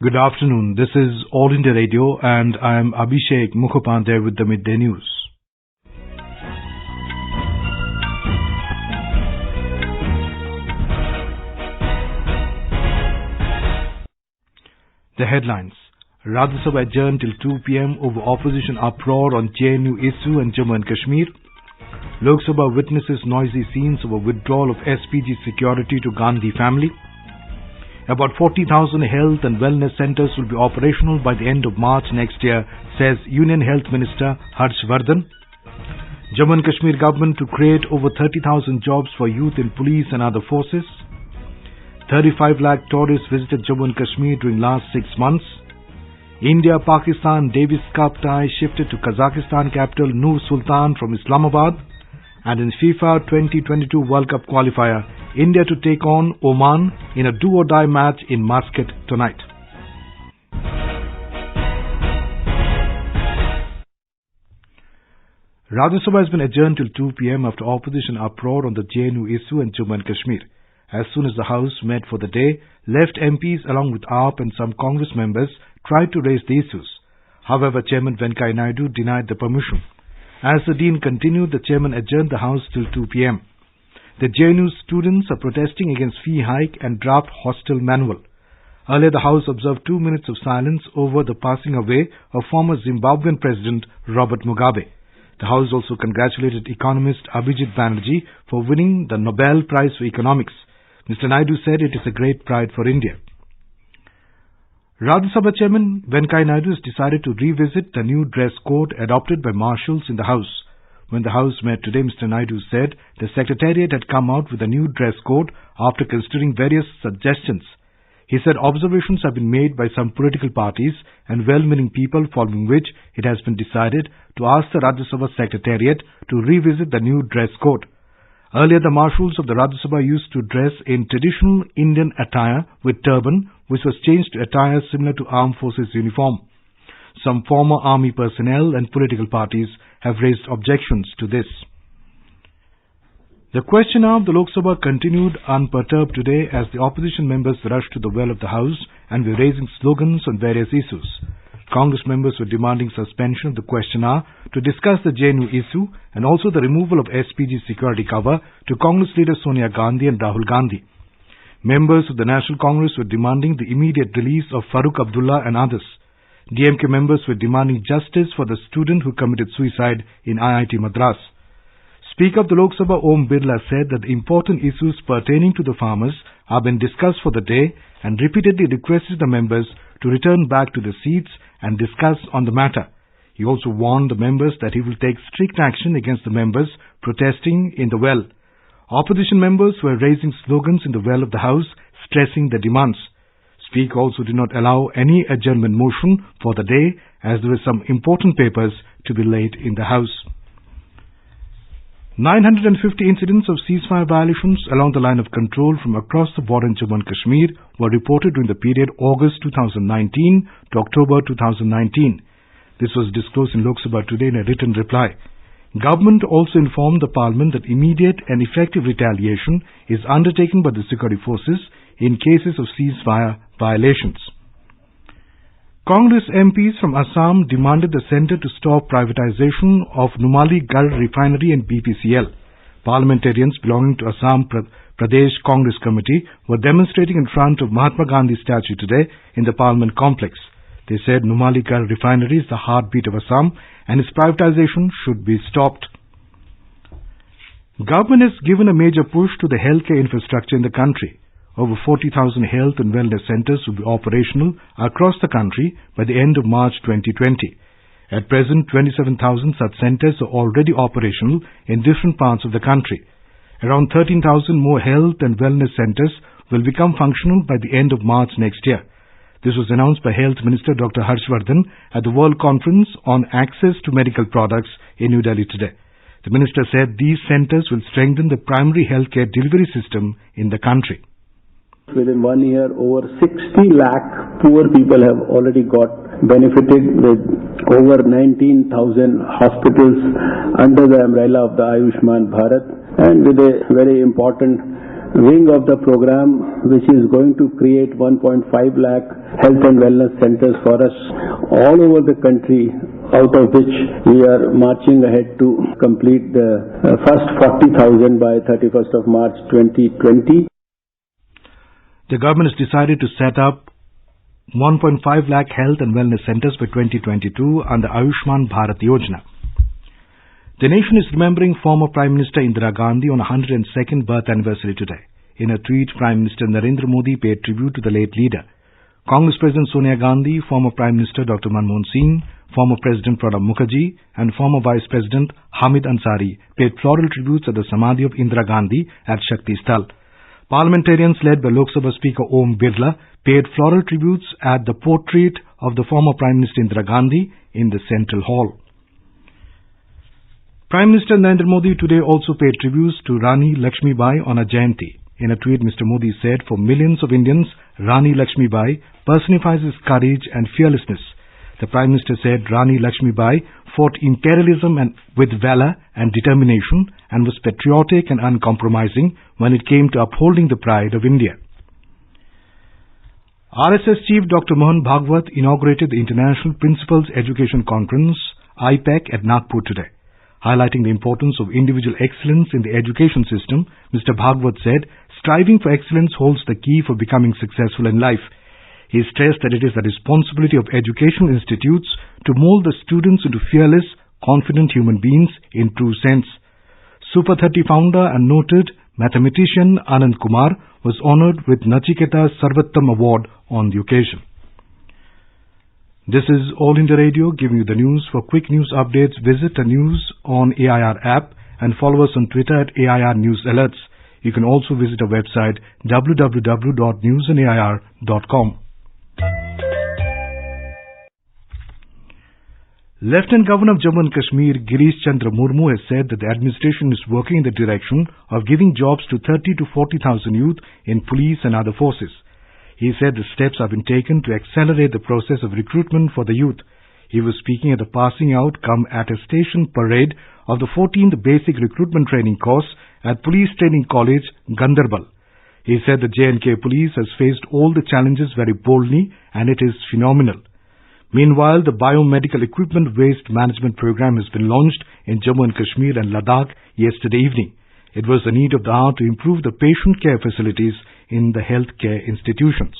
Good afternoon. This is All India Radio and I am Abhishek Mukhopadhyay with the Midday News. The headlines. Rajya Sabha adjourned till 2 p.m. over opposition uproar on JNU issue and Jammu and Kashmir. Lok Sabha witnesses noisy scenes over withdrawal of SPG security to Gandhi family. About 40,000 health and wellness centers will be operational by the end of March next year, says Union Health Minister Harshvardhan. Jammu and Kashmir government to create over 30,000 jobs for youth in police and other forces. 35 lakh tourists visited Jammu and Kashmir during last 6 months. India-Pakistan Davis Cup tie shifted to Kazakhstan capital Nur-Sultan from Islamabad. And in FIFA 2022 World Cup qualifier, India to take on Oman in a do-or-die match in Muscat tonight. Rajya Sabha has been adjourned till 2 p.m. after opposition uproar on the JNU issue and Jammu and Kashmir. As soon as the House met for the day, left MPs along with AAP and some Congress members tried to raise the issues. However, Chairman Venkaiah Naidu denied the permission. As the Dean continued, the Chairman adjourned the House till 2 p.m. The JNU students are protesting against fee hike and draft hostel manual. Earlier, the House observed 2 minutes of silence over the passing away of former Zimbabwean President Robert Mugabe. The House also congratulated economist Abhijit Banerjee for winning the Nobel Prize for Economics. Mr. Naidu said it is a great pride for India. Rajya Sabha Chairman Venkaiah Naidu has decided to revisit the new dress code adopted by marshals in the House. When the House met today, Mr. Naidu said the Secretariat had come out with a new dress code after considering various suggestions. He said observations have been made by some political parties and well-meaning people, following which it has been decided to ask the Rajya Sabha Secretariat to revisit the new dress code. Earlier, the marshals of the Rajya Sabha used to dress in traditional Indian attire with turban, which was changed to attire similar to armed forces uniform. Some former army personnel and political parties have raised objections to this. The question hour of the Lok Sabha continued unperturbed today as the opposition members rushed to the well of the House and were raising slogans on various issues. Congress members were demanding suspension of the question hour to discuss the JNU issue and also the removal of SPG security cover to Congress leaders Sonia Gandhi and Rahul Gandhi. Members of the National Congress were demanding the immediate release of Farooq Abdullah and others. DMK members were demanding justice for the student who committed suicide in IIT Madras. Speaker of the Lok Sabha Om Birla said that the important issues pertaining to the farmers have been discussed for the day and repeatedly requested the members to return back to their seats and discuss on the matter. He also warned the members that he will take strict action against the members protesting in the well. Opposition members were raising slogans in the well of the House, stressing their demands. Speaker also did not allow any adjournment motion for the day as there were some important papers to be laid in the House. 950 incidents of ceasefire violations along the line of control from across the border in Jammu and Kashmir were reported during the period August 2019 to October 2019. This was disclosed in Lok Sabha today in a written reply. Government also informed the Parliament that immediate and effective retaliation is undertaken by the security forces in cases of ceasefire violations. Congress MPs from Assam demanded the centre to stop privatization of Numaligarh refinery and BPCL. Parliamentarians belonging to Assam Pradesh Congress Committee were demonstrating in front of Mahatma Gandhi statue today in the Parliament complex. They said Numaligarh refinery is the heartbeat of Assam and its privatization should be stopped. Government has given a major push to the healthcare infrastructure in the country. Over 40,000 health and wellness centers will be operational across the country by the end of March 2020. At present, 27,000 such centers are already operational in different parts of the country. Around 13,000 more health and wellness centers will become functional by the end of March next year. This was announced by Health Minister Dr. Harshvardhan at the World Conference on Access to Medical Products in New Delhi today. The minister said these centers will strengthen the primary healthcare delivery system in the country. Within 1 year, over 60 lakh poor people have already got benefited with over 19,000 hospitals under the umbrella of the Ayushman Bharat and with a very important wing of the program which is going to create 1.5 lakh health and wellness centers for us all over the country, out of which we are marching ahead to complete the first 40,000 by 31st of March 2020. The government has decided to set up 1.5 lakh health and wellness centers by 2022 under Ayushman Bharat Yojana. The nation is remembering former Prime Minister Indira Gandhi on her 102nd birth anniversary today. In a tweet, Prime Minister Narendra Modi paid tribute to the late leader. Congress President Sonia Gandhi, former Prime Minister Dr. Manmohan Singh, former President Pranab Mukherjee and former Vice President Hamid Ansari paid floral tributes at the Samadhi of Indira Gandhi at Shakti Sthal. Parliamentarians led by Lok Sabha Speaker Om Birla paid floral tributes at the portrait of the former Prime Minister Indira Gandhi in the Central Hall. Prime Minister Narendra Modi today also paid tributes to Rani Lakshmibai on her Jayanti. In a tweet, Mr. Modi said, for millions of Indians, Rani Lakshmibai personifies courage and fearlessness. The Prime Minister said Rani Lakshmibai fought imperialism with valor and determination and was patriotic and uncompromising when it came to upholding the pride of India. RSS Chief Dr. Mohan Bhagwat inaugurated the International Principals Education Conference, IPEC, at Nagpur today. Highlighting the importance of individual excellence in the education system, Mr. Bhagwat said, striving for excellence holds the key for becoming successful in life. He stressed that it is the responsibility of educational institutes to mold the students into fearless, confident human beings in true sense. Super 30 founder and noted mathematician Anand Kumar was honored with Nachiketa Sarvattam Award on the occasion. This is All India Radio giving you the news. For quick news updates, visit the News on AIR app and follow us on Twitter at AIR News Alerts. You can also visit our website www.newsonair.com. Lieutenant Governor of Jammu and Kashmir, Girish Chandra Murmu, has said that the administration is working in the direction of giving jobs to 30 to 40,000 youth in police and other forces. He said the steps have been taken to accelerate the process of recruitment for the youth. He was speaking at the passing out cum attestation parade of the 14th Basic Recruitment Training course at Police Training College, Gandarbal. He said the J&K police has faced all the challenges very boldly and it is phenomenal. Meanwhile, the Biomedical Equipment Waste Management Program has been launched in Jammu and Kashmir and Ladakh yesterday evening. It was the need of the hour to improve the patient care facilities in the healthcare institutions.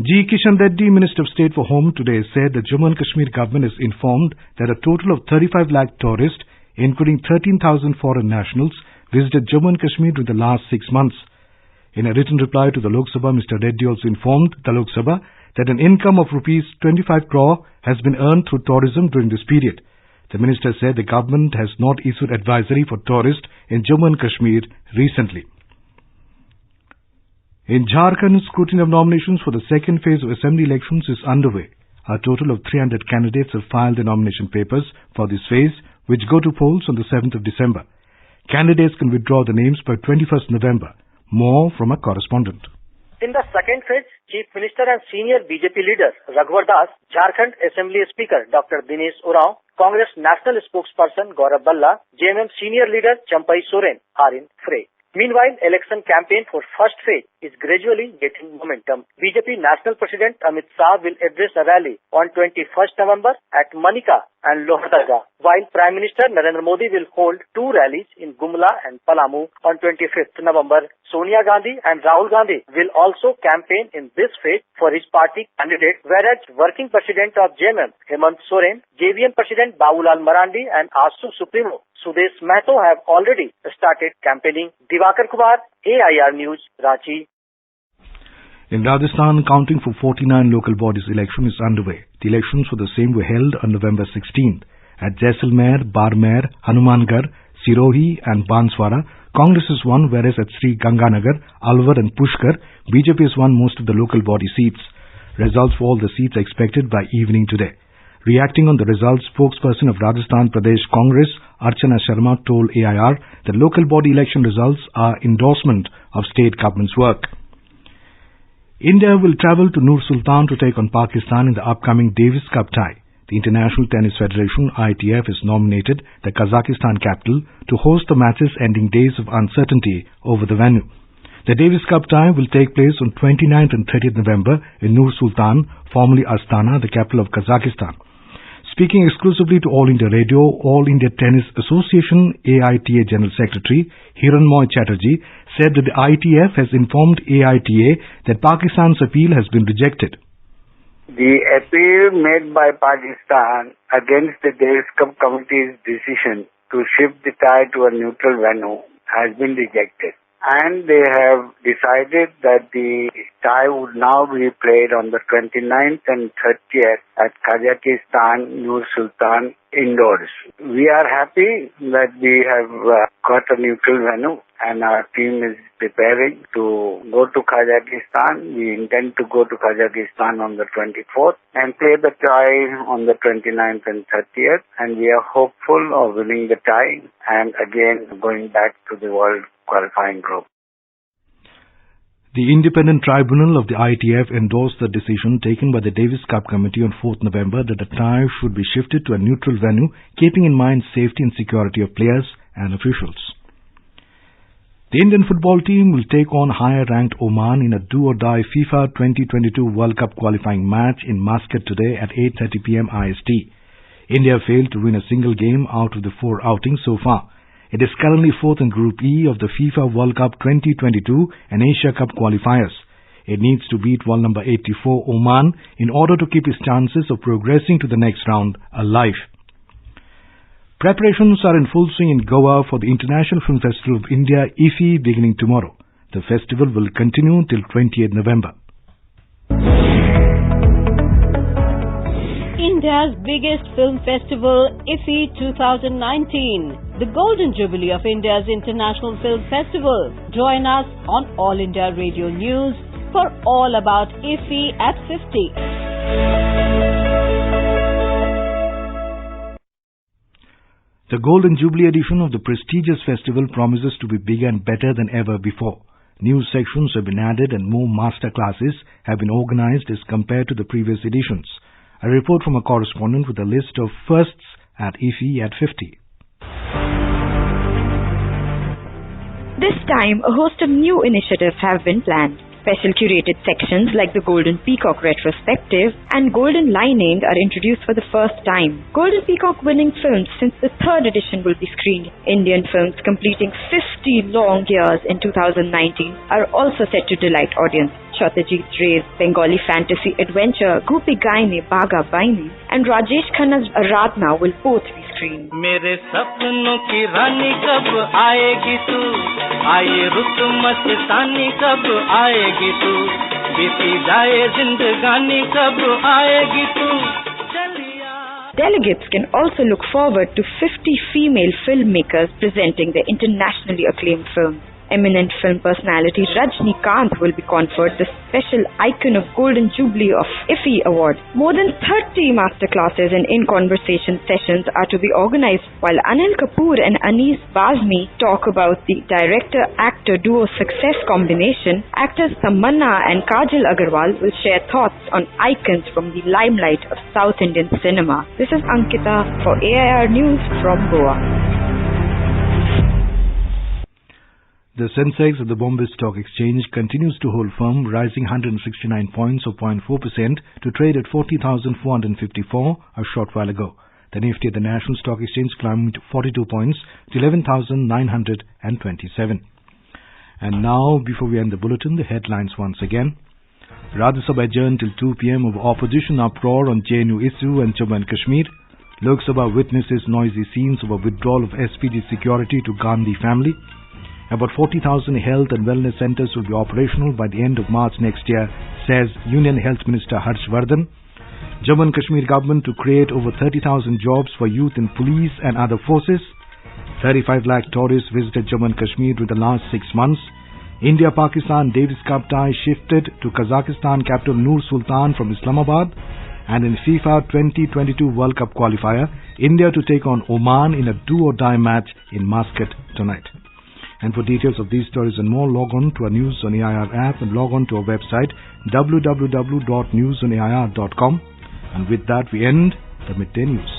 G. Kishan Reddy, Minister of State for Home, today said the Jammu and Kashmir government is informed that a total of 35 lakh tourists, including 13,000 foreign nationals, visited Jammu and Kashmir during the last 6 months. In a written reply to the Lok Sabha, Mr. Reddy also informed the Lok Sabha that an income of rupees 25 crore has been earned through tourism during this period. The minister said the government has not issued advisory for tourists in Jammu and Kashmir recently. In Jharkhand, scrutiny of nominations for the second phase of assembly elections is underway. A total of 300 candidates have filed their nomination papers for this phase, which go to polls on the 7th of December. Candidates can withdraw the names by 21st November. More from a correspondent. In the second phase, Chief Minister and senior BJP leader Raghuvar Das, Jharkhand Assembly Speaker Dr. Dinesh Oraon, Congress National Spokesperson Gaurav Balla, JMM Senior Leader Champai Soren are in fray. Meanwhile, election campaign for first phase is gradually getting momentum. BJP National President Amit Shah will address a rally on 21st November at Manika and Lohardaga, while Prime Minister Narendra Modi will hold two rallies in Gumla and Palamu on 25th November. Sonia Gandhi and Rahul Gandhi will also campaign in this phase for his party candidate, whereas Working President of JMM, Hemant Soren, JVM President Babulal Marandi and ASU Supremo Sudesh Mahto have already started campaigning. Diwakar Kumar, AIR News, Ranchi. In Rajasthan, counting for 49 local bodies election is underway. The elections for the same were held on November 16th. At Jaisalmer, Barmer, Hanumangarh, Sirohi and Banswara, Congress has won, whereas at Sri Ganganagar, Alwar and Pushkar, BJP has won most of the local body seats. Results for all the seats are expected by evening today. Reacting on the results, spokesperson of Rajasthan Pradesh Congress, Archana Sharma, told AIR that local body election results are endorsement of state government's work. India will travel to Nur-Sultan to take on Pakistan in the upcoming Davis Cup tie. The International Tennis Federation (ITF) has nominated the Kazakhstan capital to host the matches ending days of uncertainty over the venue. The Davis Cup tie will take place on 29th and 30th November in Nur-Sultan, formerly Astana, the capital of Kazakhstan. Speaking exclusively to All India Radio, All India Tennis Association AITA General Secretary Hiranmoy Chatterjee said that the ITF has informed AITA that Pakistan's appeal has been rejected. The appeal made by Pakistan against the Davis Cup Committee's decision to shift the tie to a neutral venue has been rejected. And they have decided that the tie would now be played on the 29th and 30th at Kazakhstan, Nur-Sultan indoors. We are happy that we have got a neutral venue and our team is preparing to go to Kazakhstan. We intend to go to Kazakhstan on the 24th and play the tie on the 29th and 30th, and we are hopeful of winning the tie and again going back to the world qualifying group. The Independent Tribunal of the ITF endorsed the decision taken by the Davis Cup Committee on 4th November that the tie should be shifted to a neutral venue, keeping in mind safety and security of players and officials. The Indian football team will take on higher-ranked Oman in a do-or-die FIFA 2022 World Cup qualifying match in Muscat today at 8:30 p.m. IST. India failed to win a single game out of the 4 outings so far. It is currently 4th in Group E of the FIFA World Cup 2022 and Asia Cup qualifiers. It needs to beat world number 84 Oman in order to keep its chances of progressing to the next round alive. Preparations are in full swing in Goa for the International Film Festival of India IFFI beginning tomorrow. The festival will continue till 28th November. India's biggest film festival, IFFI 2019, the Golden Jubilee of India's International Film Festival. Join us on All India Radio News for all about IFFI at 50. The Golden Jubilee edition of the prestigious festival promises to be bigger and better than ever before. New sections have been added and more master classes have been organized as compared to the previous editions. A report from a correspondent with a list of firsts at IFFI at 50. This time, a host of new initiatives have been planned. Special curated sections like the Golden Peacock Retrospective and Golden Lining are introduced for the first time. Golden Peacock winning films since the 3rd edition will be screened. Indian films completing 50 long years in 2019 are also set to delight audience. Chhatajit Ray's Bengali fantasy adventure Gopi Gaine Baga Baini and Rajesh Khanna's Aradhna will both be screened. मेरे सपनों की रानी कब आएगी तू, आए रुत मस्तानी कब आएगी तू, बीती जाए जिंदगानी कब आएगी तू, चलिया. Delegates can also look forward to 50 female filmmakers presenting their internationally acclaimed films. Eminent film personality Rajnikant will be conferred the Special Icon of Golden Jubilee of IFFI Award. More than 30 masterclasses and in-conversation sessions are to be organized, while Anil Kapoor and Anis Bazmi talk about the director-actor duo success combination. Actors Tamanna and Kajal Agarwal will share thoughts on icons from the limelight of South Indian cinema. This is Ankita for AIR News from Goa. The Sensex at the Bombay Stock Exchange continues to hold firm, rising 169 points or 0.4% to trade at 40,454 a short while ago. The Nifty at the National Stock Exchange climbed 42 points to 11,927. And now, before we end the bulletin, the headlines once again. Rajya Sabha adjourned till 2 p.m. over opposition uproar on JNU issue and Jammu and Kashmir. Lok Sabha witnesses noisy scenes over withdrawal of SPG security to Gandhi family. About 40,000 health and wellness centers will be operational by the end of March next year, says Union Health Minister Harshvardhan. Jammu and Kashmir government to create over 30,000 jobs for youth in police and other forces. 35 lakh tourists visited Jammu and Kashmir in the last 6 months. India-Pakistan Davis Cup tie shifted to Kazakhstan capital Nur-Sultan from Islamabad. And in FIFA 2022 World Cup qualifier, India to take on Oman in a do-or-die match in Muscat tonight. And for details of these stories and more, log on to our News on AIR app and log on to our website www.newsonair.com. And with that, we end the Midday News.